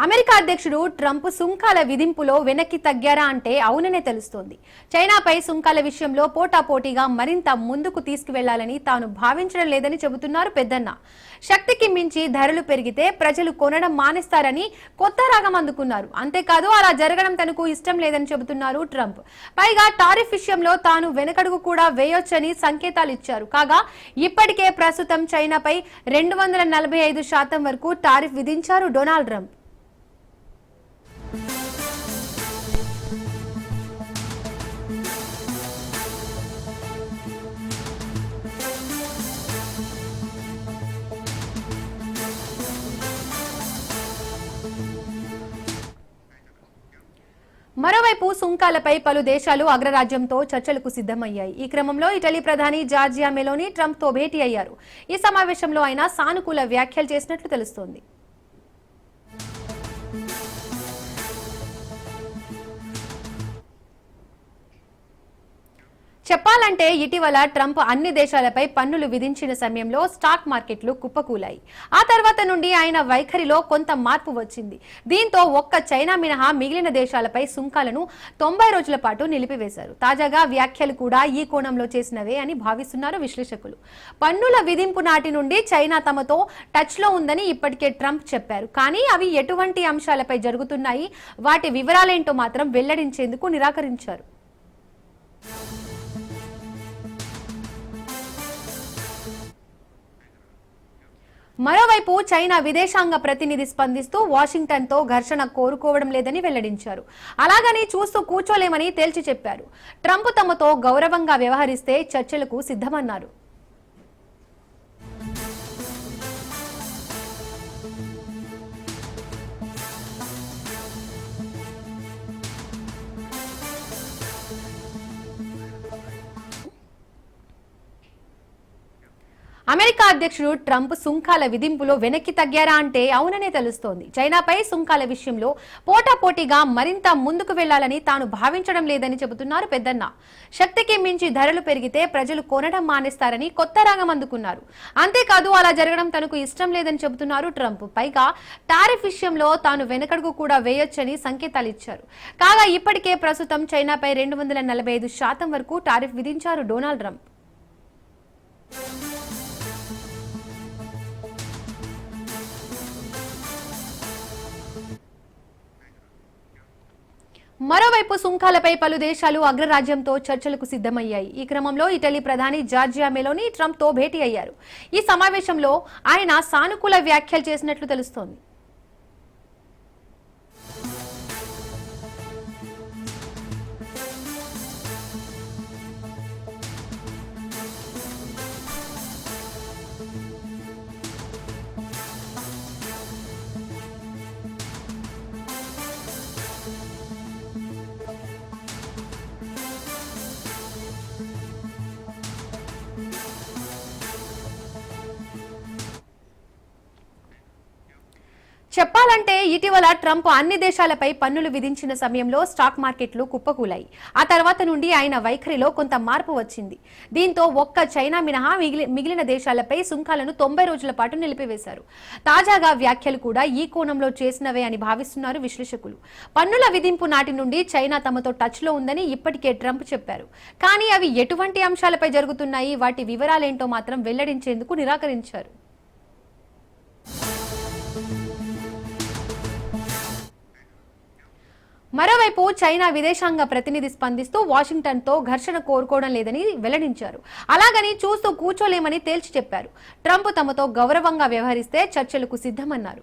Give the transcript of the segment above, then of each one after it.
America అధ్యక్షుడు Trump సుంకాల విధింపులో వెనక్కి తగ్గారా అంటే అవుననే తెలుస్తోంది. చైనాపై సుంకాల విషయంలో పోటాపోటీగా మరింత ముందుకు తీసుకువెళ్లాలని తాను భావించడం లేదని చెబుతున్నారు పెద్దన్న. శక్తికి మించి ధరలు పెరిగితే ప్రజలు కొనడం మానేస్తారని కొత్త రాగం అందుకున్నారు. అంతేకాదు అలా జరగడం తనకు ఇష్టం లేదని చెబుతున్నారు ట్రంప్. పైగా టారిఫ్ విషయంలో తాను వెనకడుగు కూడా వేయొచ్చని సంకేతాలు ఇచ్చారు. కాగా ఇప్పటికే ప్రస్తుతం చైనాపై 245% వరకు టారిఫ్ విధించారు డొనాల్డ్ ట్రంప్. మరోవైపు సుంకాలపై పలు దేశాలు అగ్రరాజ్యంతో చర్చలకు సిద్ధమయ్యాయి. ఈ క్రమంలో ఇటలీ ప్రధాని జార్జియా మెలోనీ ట్రంప్ తో భేటీ అయ్యారు. ఈ సమావేశంలో ఆయన సానుకూల వ్యాఖ్యలు చేసినట్లు తెలుస్తోంది. చెప్పాలంటే ఇటీవల ట్రంప్ అన్ని దేశాలపై పన్నులు విధించిన సమయంలో స్టాక్ మార్కెట్లు కుప్పకూలాయి. ఆ తర్వాత నుండి ఆయన వైఖరిలో కొంత మార్పు వచ్చింది. దీంతో ఒక్క చైనా మినహా మిగిలిన దేశాలపై సుంకాలను 90 రోజుల పాటు నిలిపివేశారు. తాజాగా వ్యాఖ్యలు కూడా ఈ కోణంలో చేసినవే అని భావిస్తున్నారు విశ్లేషకులు. పన్నుల విధింపు నాటి నుండి చైనా తమతో టచ్ లో ఉందని ఇప్పటికే ట్రంప్ చెప్పారు. కానీ అవి ఎటువంటి అంశాలపై జరుగుతున్నాయి, వాటి వివరాలేంటో మాత్రం వెల్లడించేందుకు నిరాకరించారు. మరోవైపు చైనా విదేశాంగ ప్రతినిధి స్పందిస్తూ వాషింగ్టన్ తో ఘర్షణ కోరుకోవడం లేదని వెల్లడించారు. అలాగని చూస్తూ కూర్చోలేమని తేల్చి చెప్పారు. ట్రంప్ తమతో గౌరవంగా వ్యవహరిస్తే చర్చలకు సిద్ధమన్నారు. అమెరికా అధ్యక్షుడు ట్రంప్ సుంకాల విధింపులో వెనక్కి తగ్గారా అంటే అవుననే తెలుస్తోంది. చైనాపై సుంకాల విషయంలో పోటాపోటీగా మరింత ముందుకు వెళ్లాలని తాను భావించడం లేదని చెబుతున్నారు పెద్దన్న. శక్తికి మించి ధరలు పెరిగితే ప్రజలు కొనడం మానేస్తారని కొత్త రాగం అందుకున్నారు. అంతేకాదు అలా జరగడం తనకు ఇష్టం లేదని చెబుతున్నారు ట్రంప్. పైగా టారిఫ్ విషయంలో తాను వెనకడుగు కూడా వేయొచ్చని సంకేతాలు ఇచ్చారు. కాగా ఇప్పటికే ప్రస్తుతం చైనాపై 245% వరకు టారిఫ్ విధించారు డొనాల్డ్ ట్రంప్. మరోవైపు సుంకాలపై పలు దేశాలు అగ్రరాజ్యంతో చర్చలకు సిద్ధమయ్యాయి. ఈ క్రమంలో ఇటలీ ప్రధాని జార్జియా మెలోనీ ట్రంప్ తో భేటీ అయ్యారు. ఈ సమావేశంలో ఆయన సానుకూల వ్యాఖ్యలు చేసినట్లు తెలుస్తోంది. చెప్పాలంటే ఇటీవల ట్రంప్ అన్ని దేశాలపై పన్నులు విధించిన సమయంలో స్టాక్ మార్కెట్లు కుప్పకూలాయి. ఆ తర్వాత నుండి ఆయన వైఖరిలో కొంత మార్పు వచ్చింది. దీంతో ఒక్క చైనా మినహా మిగిలిన దేశాలపై సుంకాలను 90 రోజుల పాటు నిలిపివేశారు. తాజాగా వ్యాఖ్యలు కూడా ఈ కోణంలో చేసినవే అని భావిస్తున్నారు విశ్లేషకులు. పన్నుల విధింపు నాటి నుండి చైనా తమతో టచ్ లో ఉందని ఇప్పటికే ట్రంప్ చెప్పారు. కానీ అవి ఎటువంటి అంశాలపై జరుగుతున్నాయి, వాటి వివరాలేంటో మాత్రం వెల్లడించేందుకు నిరాకరించారు. మరోవైపు చైనా విదేశాంగ ప్రతినిధి స్పందిస్తూ వాషింగ్టన్ తో ఘర్షణ కోరుకోవడం లేదని వెల్లడించారు. అలాగని చూస్తూ కూర్చోలేమని తేల్చి చెప్పారు. ట్రంప్ తమతో గౌరవంగా వ్యవహరిస్తే చర్చలకు సిద్ధమన్నారు.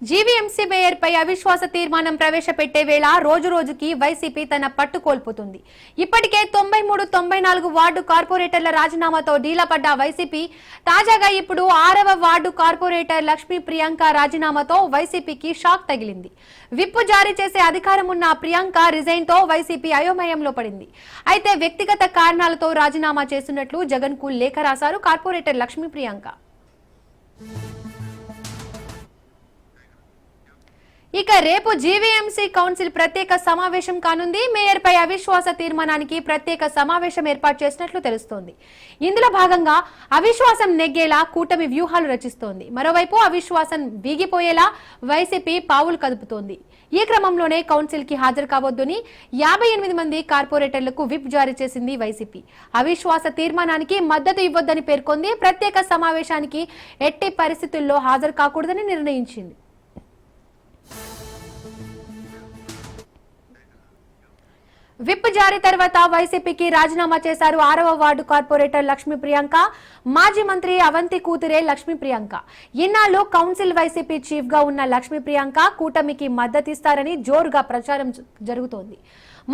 జీవీఎంసీ మేయర్పై అవిశ్వాస తీర్మానం ప్రవేశపెట్టే వేళ రోజు రోజుకి వైసీపీ తన పట్టు కోల్పోతుంది. ఇప్పటికే 93, 94 వార్డు కార్పొరేటర్ల రాజీనామాతో డీలాపడ్డ వైసీపీ తాజాగా ఇప్పుడు 6వ వార్డు కార్పొరేటర్ లక్ష్మీ ప్రియాంక రాజీనామాతో వైసీపీకి షాక్ తగిలింది. విప్ జారీ చేసే అధికారం ఉన్న ప్రియాంక రిజైన్ తో వైసీపీ అయోమయంలో పడింది. అయితే వ్యక్తిగత కారణాలతో రాజీనామా చేస్తున్నట్లు జగన్ కు లేఖ రాశారు కార్పొరేటర్ లక్ష్మీ ప్రియాంక. ఇక రేపు జీవీఎంసీ కౌన్సిల్ ప్రత్యేక సమావేశం కానుంది. మేయర్పై అవిశ్వాస తీర్మానానికి ప్రత్యేక సమావేశం ఏర్పాటు చేసినట్లు తెలుస్తోంది. ఇందులో భాగంగా అవిశ్వాసం నెగ్గేలా కూటమి వ్యూహాలు రచిస్తోంది. మరోవైపు అవిశ్వాసం వీగిపోయేలా వైసీపీ పావులు కదుపుతోంది. ఈ క్రమంలోనే కౌన్సిల్ కి హాజరు కావద్దని 58 మంది కార్పొరేటర్లకు విప్ జారీ చేసింది వైసీపీ. అవిశ్వాస తీర్మానానికి మద్దతు ఇవ్వొద్దని పేర్కొంది. ప్రత్యేక సమావేశానికి ఎట్టి పరిస్థితుల్లో హాజరు కాకూడదని నిర్ణయించింది. విప్ జారీ తర్వాత వైసీపీకి రాజీనామా చేశారు 6వ వార్డు కార్పొరేటర్ లక్ష్మీ ప్రియాంక. మాజీ మంత్రి అవంతి కూతురే లక్ష్మీ ప్రియాంక. ఇన్నాళ్లు కౌన్సిల్ వైసీపీ చీఫ్ గా ఉన్న లక్ష్మీ ప్రియాంక కూటమికి మద్దతిస్తారని జోరుగా ప్రచారం జరుగుతోంది.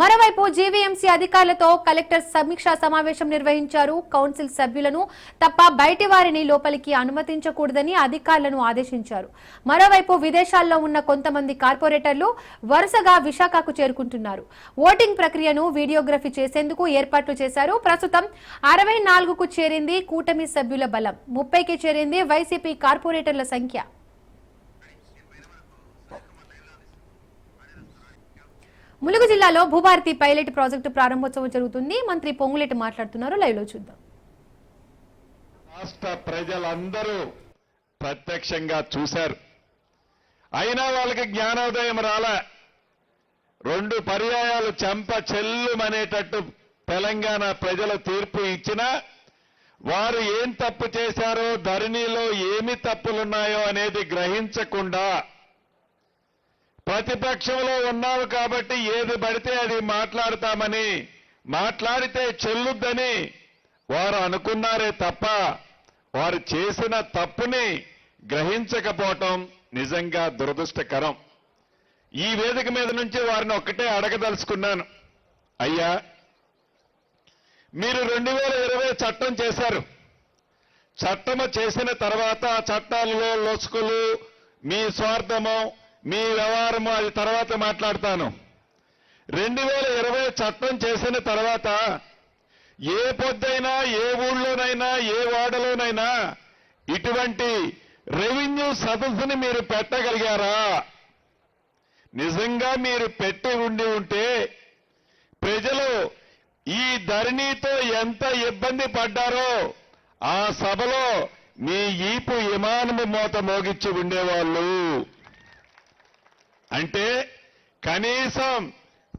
మరోవైపు జీవీఎంసీ అధికారులతో కలెక్టర్ సమీక్షా సమావేశం నిర్వహించారు. కౌన్సిల్ సభ్యులను తప్ప బయటి వారిని లోపలికి అనుమతించకూడదని అధికారులను ఆదేశించారు. మరోవైపు విదేశాల్లో ఉన్న కొంతమంది కార్పొరేటర్లు వరుసగా విశాఖకు చేరుకుంటున్నారు. ఓటింగ్ ప్రక్రియను వీడియోగ్రఫీ చేసేందుకు ఏర్పాట్లు చేశారు. ప్రస్తుతం 64కు చేరింది కూటమి సభ్యుల బలం, 30కి చేరింది వైసీపీ కార్పొరేటర్ల సంఖ్య. ములుగు జిల్లాలో భూభారతి పైలట్ ప్రాజెక్టు ప్రారంభోత్సవం జరుగుతుంది. మంత్రి పొంగులేటి మాట్లాడుతున్నారు. లైవ్ లో చూద్దాం. రాష్ట్ర ప్రజలందరూ ప్రత్యక్షంగా చూశారు. అయినా వాళ్ళకి జ్ఞానోదయం రాలే. 2 పర్యాయాలు చెంప చెల్లుమనేటట్టు తెలంగాణ ప్రజల తీర్పు ఇచ్చినా వారు ఏం తప్పు చేశారో, ధరణిలో ఏమి తప్పులున్నాయో అనేది గ్రహించకుండా ప్రతిపక్షంలో ఉన్నావు కాబట్టి ఏది పడితే అది మాట్లాడతామని, మాట్లాడితే చెల్లుద్దని వారు అనుకున్నారే తప్ప వారు చేసిన తప్పుని గ్రహించకపోవటం నిజంగా దురదృష్టకరం. ఈ వేదిక మీద నుంచి వారిని ఒక్కటే అడగదలుచుకున్నాను. అయ్యా, మీరు 2020 చట్టం చేశారు. చట్టము చేసిన తర్వాత చట్టాలలో లొసుకులు, మీ స్వార్థము, మీ వ్యవహారము అది తర్వాత మాట్లాడతాను. 2020 చట్టం చేసిన తర్వాత ఏ పొద్దైనా, ఏ ఊళ్ళోనైనా, ఏ వాడలోనైనా ఇటువంటి రెవెన్యూ సదస్సుని మీరు పెట్టగలిగారా? నిజంగా మీరు పెట్టి ఉంటే ప్రజలు ఈ ధరణితో ఎంత ఇబ్బంది పడ్డారో ఆ సభలో మీ ఈపు విమానము మోత మోగించి ఉండేవాళ్ళు. అంటే కనీసం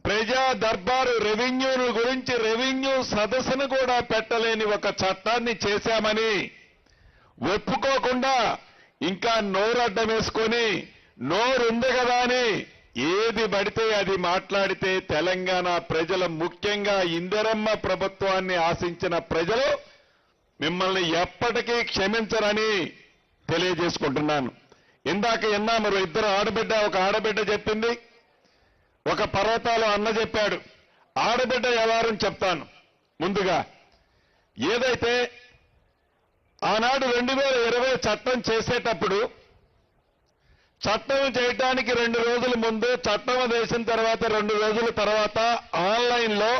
ప్రజా దర్బారు రెవెన్యూను గురించి రెవెన్యూ సదస్సును కూడా పెట్టలేని ఒక చట్టాన్ని చేశామని ఒప్పుకోకుండా ఇంకా నోరడ్డం వేసుకొని నోరుంది కదా అని ఏది పడితే అది మాట్లాడితే తెలంగాణ ప్రజలు, ముఖ్యంగా ఇందిరమ్మ ప్రభుత్వాన్ని ఆశించిన ప్రజలు మిమ్మల్ని ఎప్పటికీ క్షమించరని తెలియజేసుకుంటున్నాను. ఇందాక విన్నాము, 2 ఆడబిడ్డ, ఒక ఆడబిడ్డ చెప్పింది, ఒక పర్వతాలు అన్న చెప్పాడు. ఆడబిడ్డ వ్యవహారం చెప్తాను. ముందుగా ఏదైతే ఆనాడు 2020 చట్టం చేసేటప్పుడు చట్టం చేయడానికి 2 రోజుల ముందు, చట్టం వేసిన తర్వాత 2 రోజుల తర్వాత ఆన్లైన్లో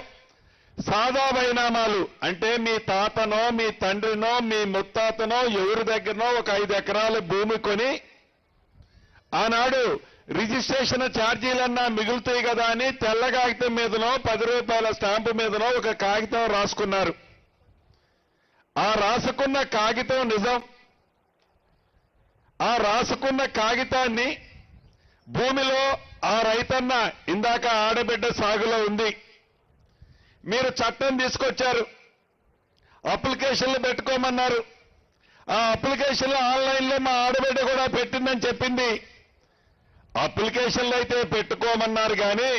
సాదా బైనామాలు అంటే మీ తాతనో, మీ తండ్రినో, మీ ముత్తాతనో ఎవరి దగ్గరనో ఒక 5 ఎకరాల భూమి కొని ఆనాడు రిజిస్ట్రేషన్ ఛార్జీలన్నా మిగులుతాయి కదా అని తెల్ల కాగితం మీదనో 10 రూపాయల స్టాంపు మీదనో ఒక కాగితం రాసుకున్నారు. ఆ రాసుకున్న కాగితం నిజం. ఆ రాసుకున్న కాగితాన్ని భూమిలో ఆ రైతన్న ఇందాక ఆడబిడ్డ సాగులో ఉంది. మీరు చట్టం తీసుకొచ్చారు, అప్లికేషన్లు పెట్టుకోమన్నారు. ఆ అప్లికేషన్లు ఆన్లైన్లో మా ఆడబిడ్డ కూడా పెట్టిందని చెప్పింది. అప్లికేషన్లు అయితే పెట్టుకోమన్నారు కానీ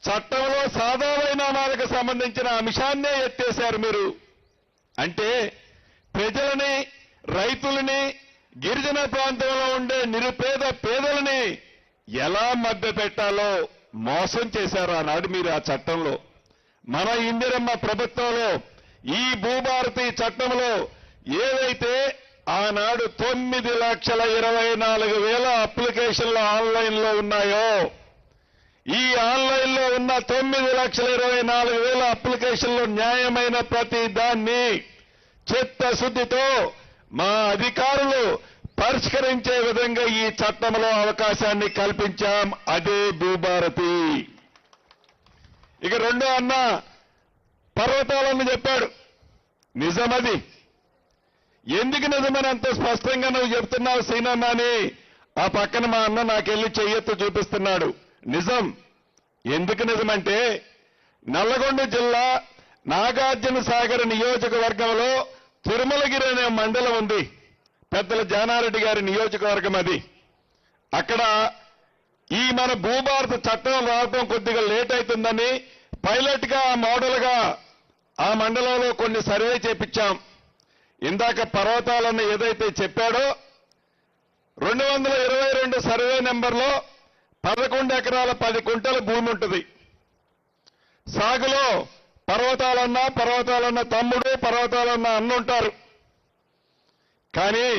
చట్టంలో సాదా బైనామాలకు సంబంధించిన అంశాన్నే ఎత్తేశారు మీరు. అంటే ప్రజలని, రైతులని, గిరిజన ప్రాంతంలో ఉండే నిరుపేద పేదలని ఎలా మభ్యపెట్టాలో మోసం చేశారు ఆనాడు మీరు ఆ చట్టంలో. మన ఇందిరమ్మ ప్రభుత్వంలో ఈ భూభారతి చట్టంలో ఏదైతే ఆనాడు 9,24,000 అప్లికేషన్లు ఆన్లైన్లో ఉన్నాయో, ఈ ఆన్లైన్లో ఉన్న 9,24,000 అప్లికేషన్లు న్యాయమైన ప్రతి దాన్ని చిత్తశుద్ధితో మా అధికారులు పరిష్కరించే విధంగా ఈ చట్టంలో అవకాశాన్ని కల్పించాం. అదే భూభారతి. ఇక రెండో అన్న పర్వతాలను చెప్పాడు. నిజమది. ఎందుకు నిజమని అంత స్పష్టంగా నువ్వు చెప్తున్నావు సీనన్న అని ఆ పక్కన మా అన్న నాకెళ్ళి చెయ్యెత్తు చూపిస్తున్నాడు. నిజం. ఎందుకు నిజమంటే నల్లగొండ జిల్లా నాగార్జున సాగర్ నియోజకవర్గంలో తిరుమలగిరి అనే మండలం ఉంది. పెద్దల జానారెడ్డి గారి నియోజకవర్గం అది. అక్కడ ఈ మన భూభారత చట్టం రావడం కొద్దిగా లేట్ అవుతుందని పైలట్ గా మోడల్ గా ఆ మండలంలో కొన్ని సర్వే చేపించాం. ఇందాక పర్వతాలను ఏదైతే చెప్పాడో 222 సర్వే నెంబర్లో 11 ఎకరాల 10 కుంటల భూమి ఉంటుంది. సాగులో పర్వతాలన్న తమ్ముడు, పర్వతాలన్న అన్న ఉంటారు. కానీ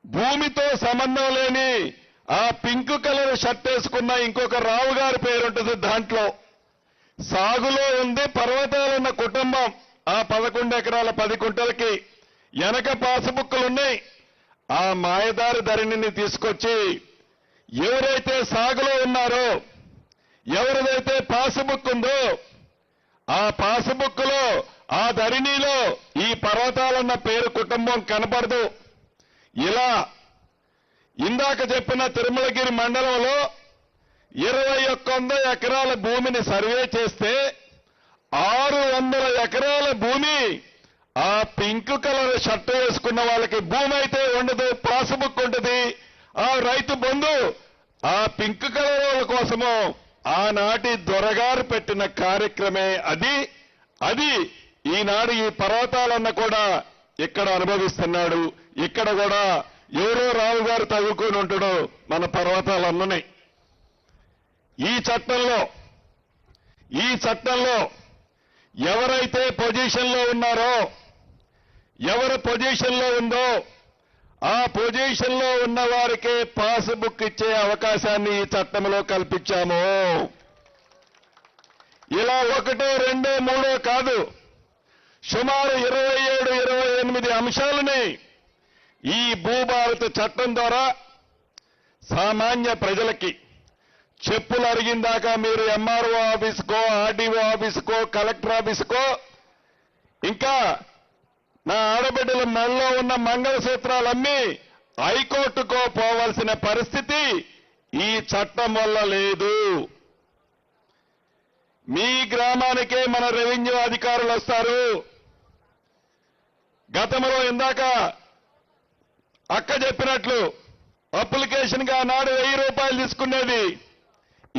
భూమితో సంబంధం లేని ఆ పింక్ కలర్ షర్ట్ వేసుకున్న ఇంకొక రావు గారి పేరుంటుంది. దాంట్లో సాగులో ఉంది పర్వతాలన్న కుటుంబం. ఆ 11 ఎకరాల 10 కుంటలకి వెనక పాసుబుక్కులున్నాయి. ఆ మాయదారి ధరణిని తీసుకొచ్చి ఎవరైతే సాగులో ఉన్నారో, ఎవరిదైతే పాసుబుక్ ఉందో ఆ పాసుబుక్లో ఆ ధరణిలో ఈ పర్వతాలన్న పేరు కుటుంబం కనపడదు. ఇలా ఇందాక చెప్పిన తిరుమలగిరి మండలంలో 21 ఎకరాల భూమిని సర్వే చేస్తే 600 ఎకరాల భూమి ఆ పింక్ కలర్ షర్ట్ వేసుకున్న వాళ్ళకి భూమి అయితే ఉండదు, పాసుబుక్ ఉంటుంది. ఆ రైతు బంధు ఆ పింక్ కలర్ వాళ్ళ కోసము ఆనాటి దొరగారు పెట్టిన కార్యక్రమే అది ఈనాడు ఈ పర్వతాలన్న కూడా ఇక్కడ అనుభవిస్తున్నాడు. ఇక్కడ కూడా ఎవరో రావు గారు తవ్వుకొని ఉంటాడు మన పర్వతాలన్నని. ఈ చట్టంలో ఎవరైతే పొజిషన్లో ఉన్నారో, ఎవరి పొజిషన్లో ఉందో ఆ పొజిషన్లో ఉన్న వారికే పాస్బుక్ ఇచ్చే అవకాశాన్ని ఈ చట్టంలో కల్పించాము. ఇలా 1, 2, 3 కాదు, సుమారు 27, 28 అంశాలని ఈ భూభారత చట్టం ద్వారా సామాన్య ప్రజలకి చెప్పులు అరిగిందాకా మీరు ఎంఆర్ఓ ఆఫీసుకో, ఆర్డీఓ ఆఫీసుకో, కలెక్టర్ ఆఫీసుకో, ఇంకా నా ఆడబిడ్డల మెడలో ఉన్న మంగళసూత్రాలన్నీ హైకోర్టుకో పోవాల్సిన పరిస్థితి ఈ చట్టం వల్ల లేదు. మీ గ్రామానికే మన రెవెన్యూ అధికారులు వస్తారు. గతంలో ఇందాక అక్క చెప్పినట్లు అప్లికేషన్ గా నాడు 1000 రూపాయలు తీసుకునేది.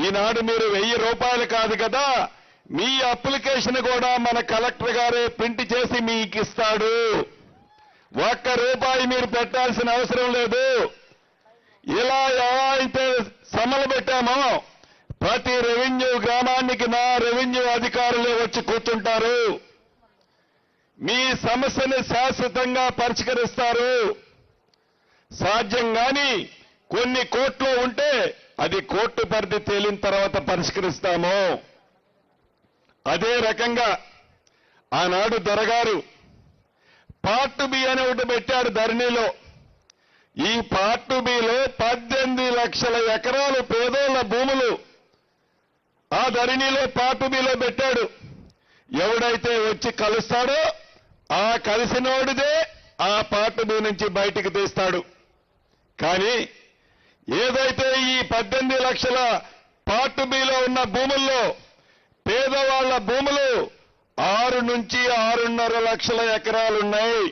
ఈనాడు మీరు 1000 రూపాయలు కాదు కదా, మీ అప్లికేషన్ కూడా మన కలెక్టర్ గారే ప్రింట్ చేసి మీకు ఇస్తాడు. 1 రూపాయి మీరు పెట్టాల్సిన అవసరం లేదు. ఇలా ఎలా అయితే సమ్మలు పెట్టామో ప్రతి రెవెన్యూ గ్రామానికి నా రెవెన్యూ అధికారులే వచ్చి కూర్చుంటారు. మీ సమస్యని శాశ్వతంగా పరిష్కరిస్తారు. సాధ్యం గాని కొన్ని కోర్టులో ఉంటే అది కోర్టు పరిధి తేలిన తర్వాత పరిష్కరిస్తాము. అదే రకంగా ఆనాడు దొరగారు పార్ట్ బి అని ఒకటి పెట్టాడు ధరణిలో. ఈ పార్ట్ బిలో 18 లక్షల ఎకరాలు పేదోళ్ల భూములు ఆ ధరణిలో పార్ట్ బిలో పెట్టాడు. ఎవడైతే వచ్చి కలుస్తాడో ఆ కలిసినోడిదే ఆ పార్ట్ బి నుంచి బయటికి తీస్తాడు. కానీ ఏదైతే ఈ 18 లక్షల పార్ట్ బిలో ఉన్న భూముల్లో పేదవాళ్ల భూములు 6 నుంచి 6.5 లక్షల ఎకరాలున్నాయి.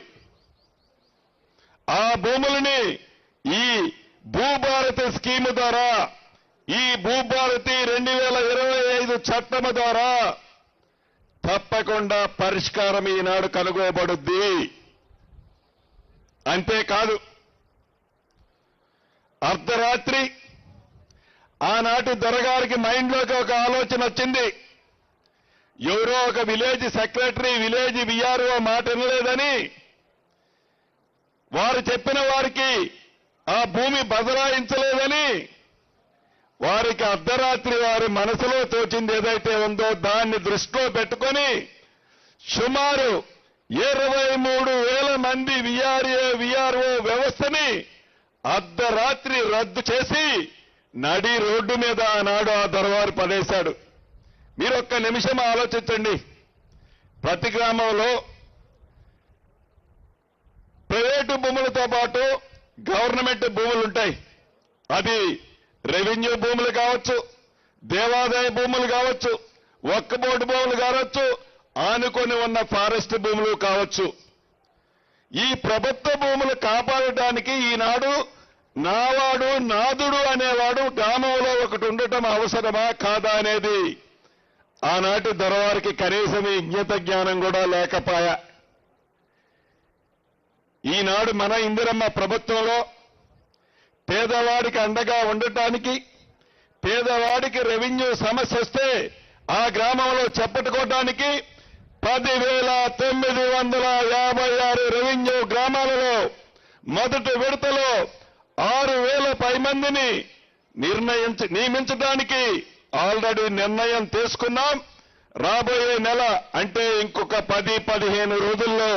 ఆ భూములని ఈ భూభారతి స్కీము ద్వారా, ఈ భూభారతి 2025 చట్టము ద్వారా తప్పకుండా పరిష్కారం ఈనాడు కనుగోబడుద్ది. అంతేకాదు, అర్ధరాత్రి ఆనాటి దొరగారికి మైండ్లోకి ఒక ఆలోచన వచ్చింది. ఎవరో ఒక విలేజ్ సెక్రటరీ, విలేజ్ విఆర్ఓ మాట వినలేదని వారు చెప్పిన వారికి ఆ భూమి బదలాయించలేదని వారికి అర్ధరాత్రి వారి మనసులో తోచింది ఏదైతే ఉందో దాన్ని దృష్టిలో పెట్టుకొని సుమారు 23,000 మంది విఆర్ఓ వ్యవస్థని అర్ధరాత్రి రద్దు చేసి నడి రోడ్డు మీద ఆనాడు ఆ దొరవారు పడేశాడు. మీరు ఒక్క నిమిషం ఆలోచించండి. ప్రతి గ్రామంలో ప్రైవేటు భూములతో పాటు గవర్నమెంట్ భూములు ఉంటాయి. అది రెవెన్యూ భూములు కావచ్చు, దేవాదాయ భూములు కావచ్చు, ఒక్క బోర్డు భూములు కావచ్చు, ఆనుకొని ఉన్న ఫారెస్ట్ భూములు కావచ్చు. ఈ ప్రభుత్వ భూములు కాపాడటానికి ఈనాడు నావాడు నాదుడు అనేవాడు గ్రామంలో ఒకటి ఉండటం అవసరమా కాదా అనేది ఆనాటి దొరవారికి కనీసం ఇంగిత జ్ఞానం కూడా లేకపోయా. ఈనాడు మన ఇందిరమ్మ ప్రభుత్వంలో పేదవాడికి అండగా ఉండటానికి, పేదవాడికి రెవెన్యూ సమస్య వస్తే ఆ గ్రామంలో చెప్పట్టుకోవటానికి 10,956 రెవెన్యూ గ్రామాలలో మొదటి విడతలో 6,000 పైమందిని నియమించడానికి ఆల్రెడీ నిర్ణయం తీసుకున్నాం. రాబోయే నెల అంటే ఇంకొక 10-15 రోజుల్లో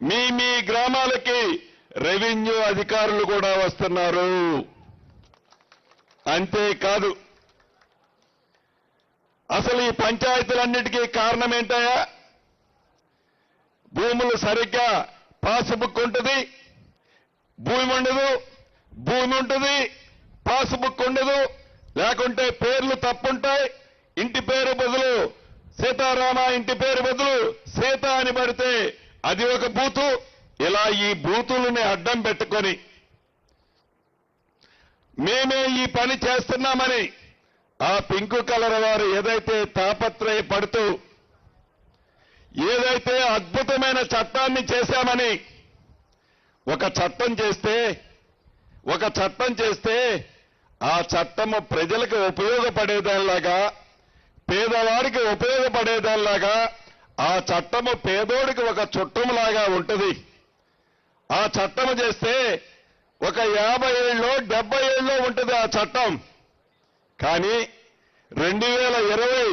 మీ గ్రామాలకి రెవెన్యూ అధికారులు కూడా వస్తున్నారు. అంతేకాదు, అసలు ఈ పంచాయతీలన్నిటికీ కారణం ఏంటయా? భూములు సరిగ్గా పాస్బుక్ ఉంటుంది, భూమి ఉండదు, భూమి ఉంటుంది, పాస్బుక్ ఉండదు, లేకుంటే పేర్లు తప్పుంటాయి. ఇంటి పేరు బదులు సీతారామ, ఇంటి పేరు బదులు సీత అని పడితే అది ఒక బూతు. ఇలా ఈ బూతులని అడ్డం పెట్టుకొని మేమే ఈ పని చేస్తున్నామని ఆ పింకు కలర్ వారు ఏదైతే తాపత్రయపడుతూ ఏదైతే అద్భుతమైన చట్టాన్ని చేశామని ఒక చట్టం చేస్తే ఆ చట్టము ప్రజలకు ఉపయోగపడేదానిలాగా, పేదవాడికి ఉపయోగపడేదానిలాగా, ఆ చట్టము పేదోడికి ఒక చుట్టంలాగా ఉంటుంది. ఆ చట్టము చేస్తే ఒక 50 ఏళ్ళలో 70 ఏళ్ళలో ఉంటుంది ఆ చట్టం. కానీ 2020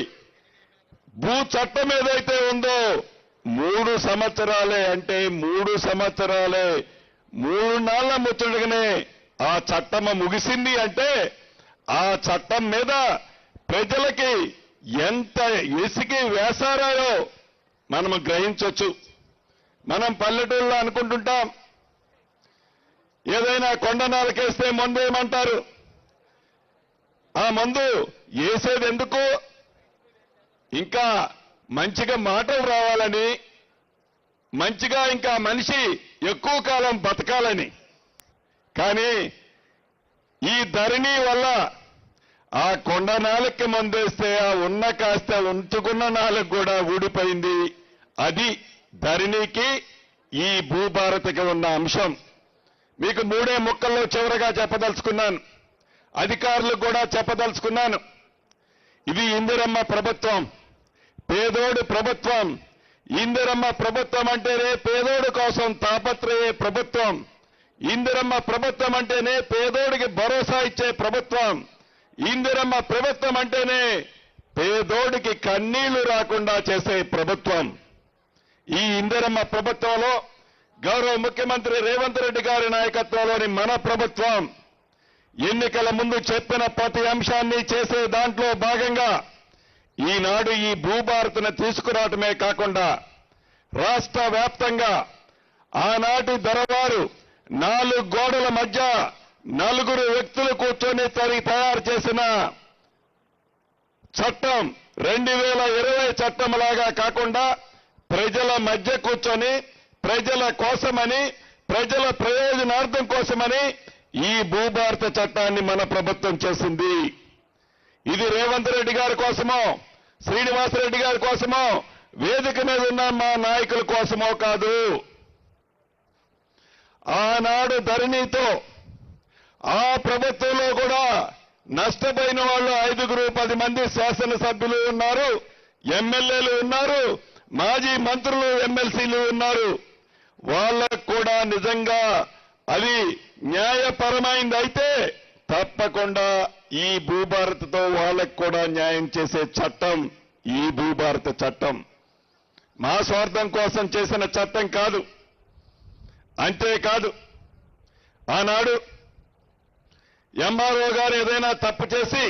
భూ చట్టం ఏదైతే ఉందో 3 సంవత్సరాలే, అంటే 3 సంవత్సరాలే, 3 నాళ్ల ముచ్చటగానే ఆ చట్టం ముగిసింది. అంటే ఆ చట్టం మీద ప్రజలకి ఎంత ఇసికి వేసారాయో మనం గ్రహించవచ్చు. మనం పల్లెటూళ్ళలో అనుకుంటుంటాం, ఏదైనా కొండ నాలకేస్తే మందు ఏమంటారు? ఆ మందు వేసేది ఎందుకు? ఇంకా మంచిగా మాటలు రావాలని, మంచిగా ఇంకా మనిషి ఎక్కువ కాలం బతకాలని. కానీ ఈ ధరణి వల్ల ఆ కొండ నాలుగుకి మందేస్తే ఆ ఉన్న కాస్త ఉంచుకున్న నాలుగు కూడా ఊడిపోయింది. అది ధరణికి ఈ భూభారతికి ఉన్న అంశం. మీకు 3 ముక్కల్లో చివరగా చెప్పదలుచుకున్నాను, అధికారులకు కూడా చెప్పదలుచుకున్నాను. ఇది ఇందిరమ్మ ప్రభుత్వం, పేదోడు ప్రభుత్వం. ఇందిరమ్మ ప్రభుత్వం అంటేనే పేదోడు కోసం తాపత్రయే ప్రభుత్వం. ఇందిరమ్మ ప్రభుత్వం అంటేనే పేదోడికి భరోసా ఇచ్చే ప్రభుత్వం. ఇందిరమ్మ ప్రభుత్వం అంటేనే పేదోడికి కన్నీళ్లు రాకుండా చేసే ప్రభుత్వం. ఈ ఇందిరమ్మ ప్రభుత్వంలో గౌరవ ముఖ్యమంత్రి రేవంత్ రెడ్డి గారి నాయకత్వంలోని మన ప్రభుత్వం ఎన్నికల ముందు చెప్పిన ప్రతి అంశాన్ని చేసే దాంట్లో భాగంగా ఈనాడు ఈ భూభారతిని తీసుకురావటమే కాకుండా రాష్ట్ర వ్యాప్తంగా ఆనాటి దొరవారు 4 గోడల మధ్య 4 వ్యక్తులు కూర్చొని తయారు చేసిన చట్టం 2020 చట్టం లాగా కాకుండా ప్రజల మధ్య కూర్చొని ప్రజల కోసమని, ప్రజల ప్రయోజనార్థం కోసమని ఈ భూభారత చట్టాన్ని మన ప్రభుత్వం చేసింది. ఇది రేవంత్ రెడ్డి గారి కోసమో, శ్రీనివాసరెడ్డి గారి కోసమో, వేదిక మీద ఉన్న మా నాయకుల కోసమో కాదు. ఆనాడు ధరణితో ఆ ప్రభుత్వంలో కూడా నష్టపోయిన వాళ్ళు 5-10 మంది శాసనసభ్యులు ఉన్నారు, ఎమ్మెల్యేలు ఉన్నారు, మాజీ మంత్రులు, ఎమ్మెల్సీలు ఉన్నారు. వాళ్ళకు కూడా నిజంగా అది న్యాయపరమైంది అయితే తప్పకుండా ఈ భూభారతితో వాళ్ళకు కూడా న్యాయం చేసే చట్టం ఈ భూభారత చట్టం. మా స్వార్థం కోసం చేసిన చట్టం కాదు. అంతేకాదు ఆనాడు ఎంఆర్ఓ గారు ఏదైనా తప్పు చేసి